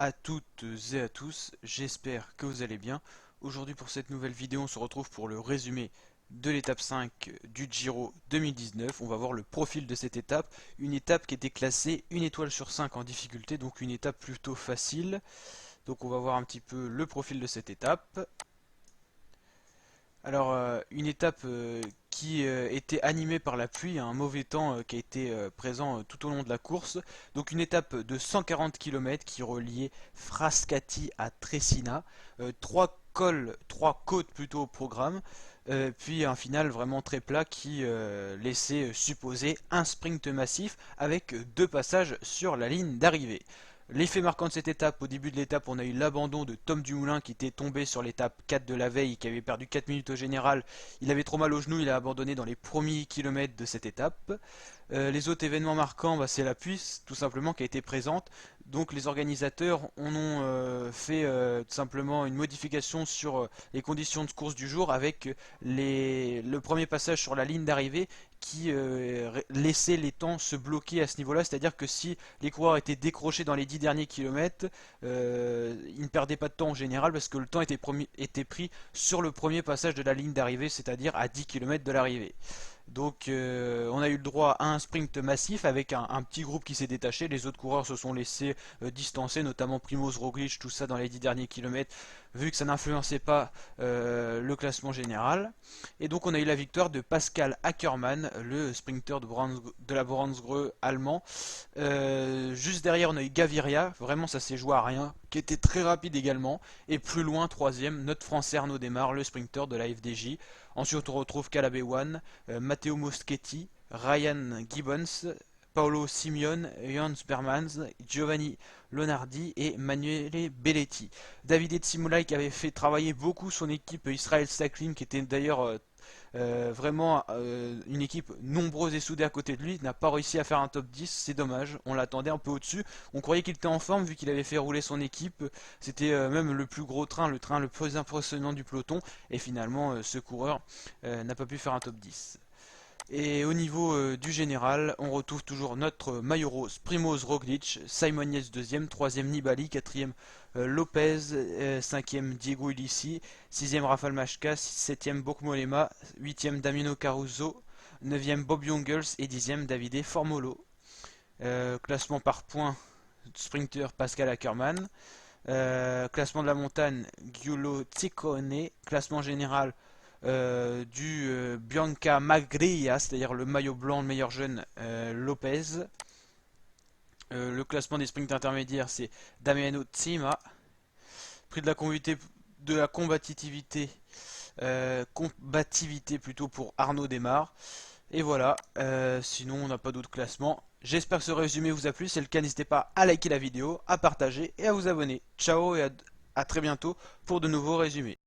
à toutes et à tous, j'espère que vous allez bien. Aujourd'hui pour cette nouvelle vidéo, on se retrouve pour le résumé de l'étape 5 du Giro 2019. On va voir le profil de cette étape, une étape qui était classée 1 étoile sur 5 en difficulté, donc une étape plutôt facile. Donc on va voir un petit peu le profil de cette étape. Alors, une étape qui était animée par la pluie, un mauvais temps qui a été présent tout au long de la course. Donc une étape de 140 km qui reliait Frascati à Tressina. Trois cols, trois côtes plutôt au programme. Puis un final vraiment très plat qui laissait supposer un sprint massif avec deux passages sur la ligne d'arrivée. L'effet marquant de cette étape, au début de l'étape, on a eu l'abandon de Tom Dumoulin qui était tombé sur l'étape 4 de la veille, qui avait perdu 4 minutes au général. Il avait trop mal au genou, il a abandonné dans les premiers kilomètres de cette étape. Les autres événements marquants, c'est la pluie tout simplement qui a été présente. Donc les organisateurs en ont fait tout simplement une modification sur les conditions de course du jour avec le premier passage sur la ligne d'arrivée qui laissait les temps se bloquer à ce niveau-là, c'est-à-dire que si les coureurs étaient décrochés dans les 10 derniers kilomètres, ils ne perdaient pas de temps en général parce que le temps était pris sur le premier passage de la ligne d'arrivée, c'est-à-dire à 10 km de l'arrivée. Donc on a eu le droit à un sprint massif avec un petit groupe qui s'est détaché. Les autres coureurs se sont laissés distancer, notamment Primoz Roglic, tout ça dans les 10 derniers kilomètres, vu que ça n'influençait pas le classement général. Et donc on a eu la victoire de Pascal Ackermann, le sprinter de la Boransgrö allemand. Juste derrière on a eu Gaviria, vraiment ça s'est joué à rien, qui était très rapide également. Et plus loin, troisième, notre français Arnaud Démare, le sprinter de la FDJ. Ensuite on retrouve Calabewan, Matteo Moschetti, Ryan Gibbons, Paolo Simeone, Jans Bermans, Giovanni Lonardi et Manuele Belletti. Davide Simolai qui avait fait travailler beaucoup son équipe Israel Cycling, qui était d'ailleurs vraiment une équipe nombreuse et soudée à côté de lui, n'a pas réussi à faire un top 10, c'est dommage, on l'attendait un peu au-dessus, on croyait qu'il était en forme vu qu'il avait fait rouler son équipe, c'était même le plus gros train, le train le plus impressionnant du peloton, et finalement ce coureur n'a pas pu faire un top 10. Et au niveau du général, on retrouve toujours notre maillot rose, Primoz Roglic, Simon Yates deuxième, troisième Nibali, quatrième Lopez, cinquième Diego Ulissi, sixième Rafal Majka, septième Bokmolema, huitième Damiano Caruso, neuvième Bob Jungels et dixième Davide Formolo. Classement par points, sprinter Pascal Ackermann. Classement de la montagne, Giulio Ciccone. Classement général du Bianca Magria, c'est-à-dire le maillot blanc, le meilleur jeune, Lopez. Le classement des sprints intermédiaires, c'est Damiano Tsima. Prix de la combativité, combativité plutôt pour Arnaud Démare. Et voilà, sinon on n'a pas d'autres classements. J'espère que ce résumé vous a plu. Si c'est le cas, n'hésitez pas à liker la vidéo, à partager et à vous abonner. Ciao et à très bientôt pour de nouveaux résumés.